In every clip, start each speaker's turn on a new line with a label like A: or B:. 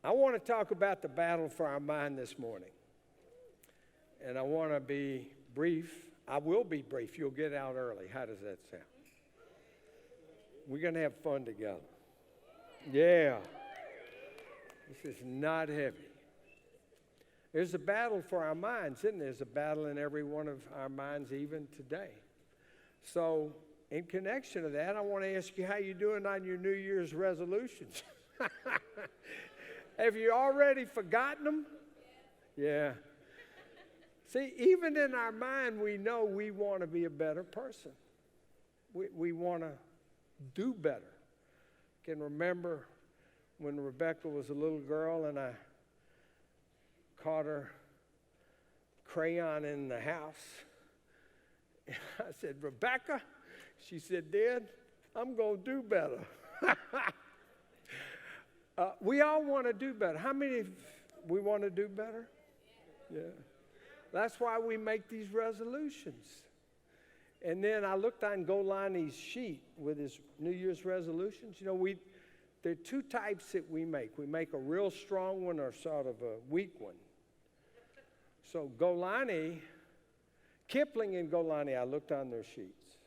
A: I want to talk about the battle for our mind this morning. And I want to be brief. I will be brief. You'll get out early. How does that sound? We're going to have fun together. Yeah. This is not heavy. There's a battle for our minds, isn't there? There's a battle in every one of our minds even today. So in connection to that, I want to ask you how you're doing on your New Year's resolutions. Have you already forgotten them? Yeah. See, even in our mind, we know we want to be a better person. We want to do better. I can remember when Rebecca was a little girl and I caught her crayon in the house. And I said, Rebecca, she said, Dad, I'm going to do better. We all want to do better. How many we want to do better? Yeah. That's why we make these resolutions. And then I looked on Golani's sheet with his New Year's resolutions. You know, there are two types that we make. We make a real strong one or sort of a weak one. So Kipling and Golani, I looked on their sheets.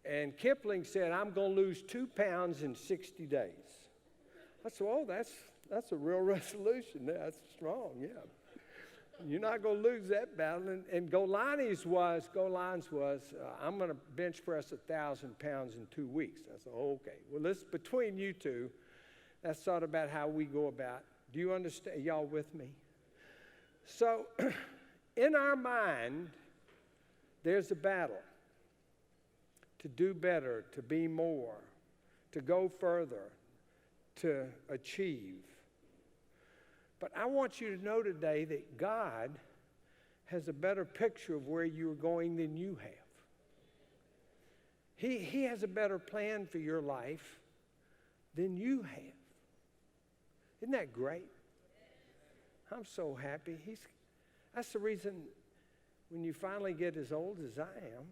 A: And Kipling said, I'm going to lose 2 pounds in 60 days. I said, oh, that's a real resolution. That's strong, yeah. You're not going to lose that battle. And Golani's was, I'm going to bench press 1,000 pounds in 2 weeks. I said, oh, okay. Well, this between you two, that's sort of about how we go about. Do you understand? Y'all with me? So in our mind, there's a battle to do better, to be more, to go further, to achieve. But I want you to know today that God has a better picture of where you're going than you have. He has a better plan for your life than you have. Isn't that great? I'm so happy. That's the reason when you finally get as old as I am,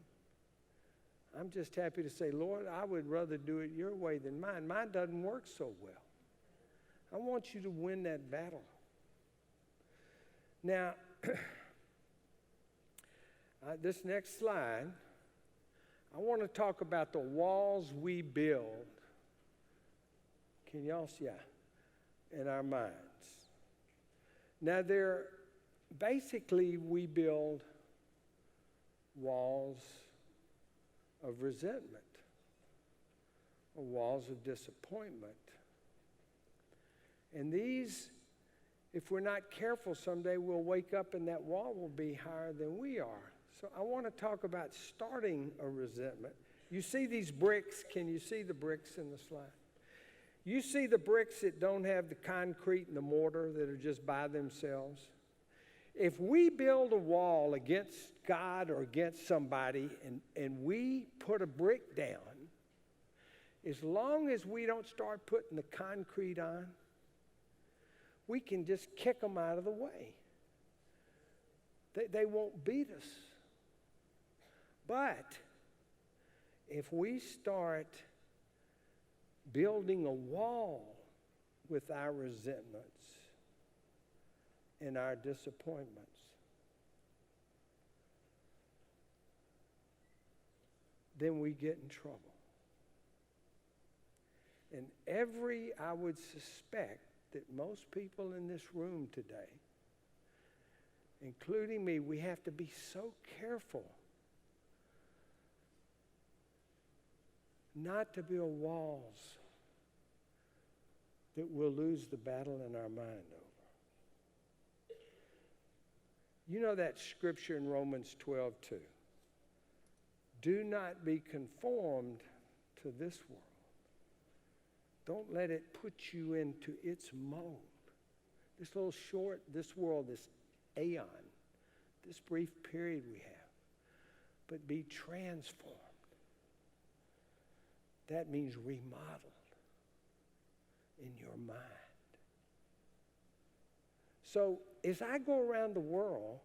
A: I'm just happy to say, Lord, I would rather do it your way than mine. Mine doesn't work so well. I want you to win that battle. Now, this next slide, I want to talk about the walls we build. Can y'all see? Yeah, in our minds. Now, basically, we build walls of resentment or walls of disappointment. And these, if we're not careful, someday we'll wake up and that wall will be higher than we are. So I want to talk about starting a resentment. You see these bricks? Can you see the bricks in the slide? You see the bricks that don't have the concrete and the mortar that are just by themselves? If we build a wall against God or against somebody and we put a brick down, as long as we don't start putting the concrete on, we can just kick them out of the way. They won't beat us. But if we start building a wall with our resentments and our disappointments, then we get in trouble. And I would suspect that most people in this room today, including me, we have to be so careful not to build walls that we'll lose the battle in our mind over. You know that scripture in Romans 12:2. Do not be conformed to this world. Don't let it put you into its mold. This world, this aeon, this brief period we have. But be transformed. That means remodeled in your mind. So as I go around the world,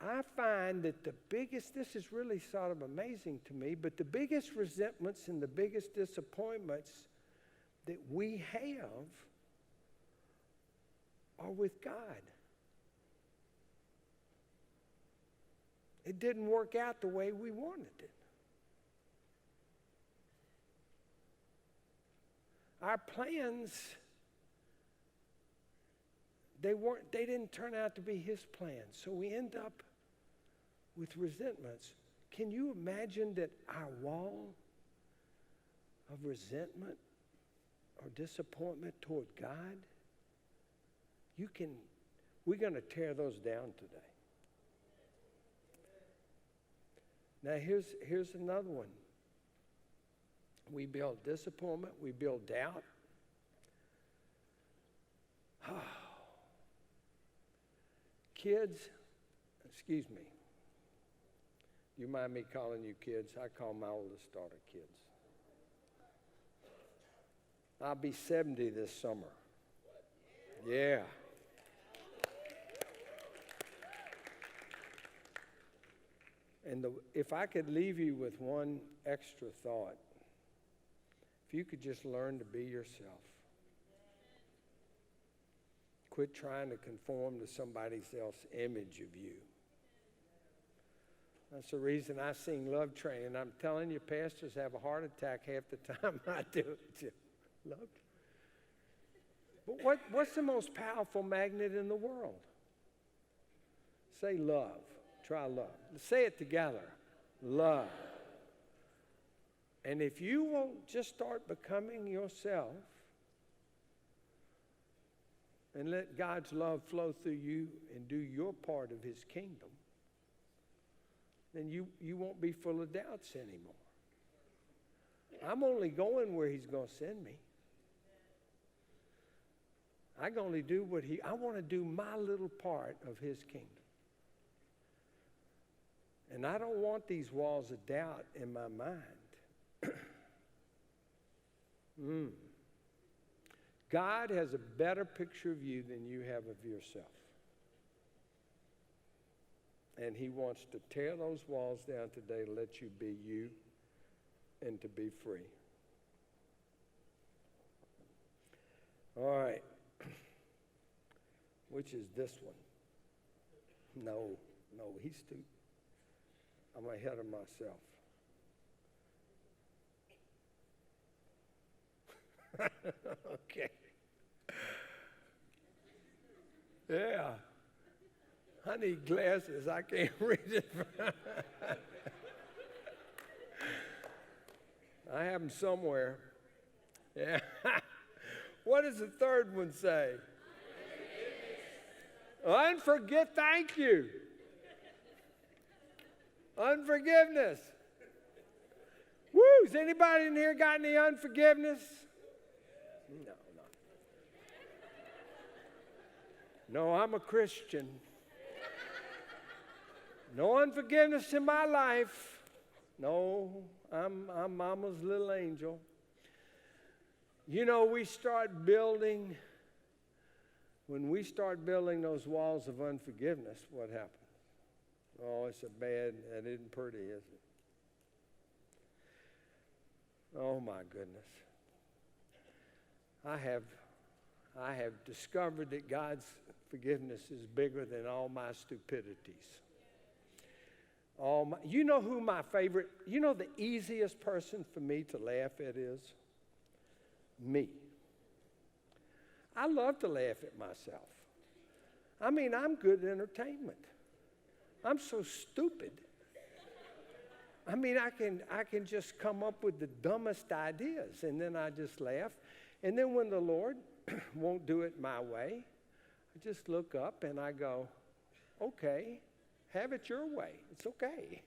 A: I find that this is really sort of amazing to me, but the biggest resentments and the biggest disappointments that we have are with God. It didn't work out the way we wanted it. Our plans, they didn't turn out to be his plans. So we end up with resentments. Can you imagine that our wall of resentment or disappointment toward God, we're going to tear those down today. Now here's another one. We build disappointment, we build doubt. Kids, excuse me. Do you mind me calling you kids? I call my oldest daughter kids. I'll be 70 this summer. Yeah. And if I could leave you with one extra thought, if you could just learn to be yourself. Quit trying to conform to somebody else's image of you. That's the reason I sing Love Train. And I'm telling you, pastors have a heart attack half the time I do it. Love. But what's the most powerful magnet in the world? Say love. Try love. Say it together. Love. And if you will just start becoming yourself and let God's love flow through you and do your part of his kingdom, then you won't be full of doubts anymore. I'm only going where he's going to send me. I can only do I want to do my little part of his kingdom. And I don't want these walls of doubt in my mind. God has a better picture of you than you have of yourself. And he wants to tear those walls down today to let you be you and to be free. All right. Which is this one? No, he's too. I'm ahead of myself. Okay. Yeah. I need glasses. I can't read it. I have them somewhere. Yeah. What does the third one say? Thank you. Unforgiveness. Woo! Has anybody in here got any unforgiveness? No, I'm a Christian. No unforgiveness in my life. No, I'm mama's little angel. You know, when we start building those walls of unforgiveness, what happens? Oh, that isn't pretty, is it? Oh my goodness. I have discovered that God's forgiveness is bigger than all my stupidities. You know who my favorite, the easiest person for me to laugh at is? Me. I love to laugh at myself. I mean, I'm good entertainment. I'm so stupid. I mean, I can just come up with the dumbest ideas, and then I just laugh. And then when the Lord won't do it my way, I just look up and I go, okay, have it your way. It's okay.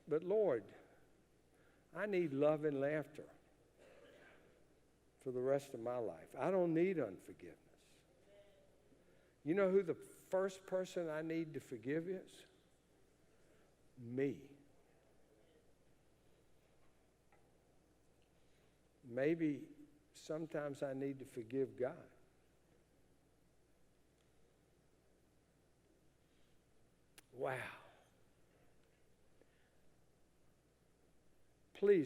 A: But Lord, I need love and laughter for the rest of my life. I don't need unforgiveness. You know who the first person I need to forgive is? Me. Maybe sometimes I need to forgive God. Wow. Please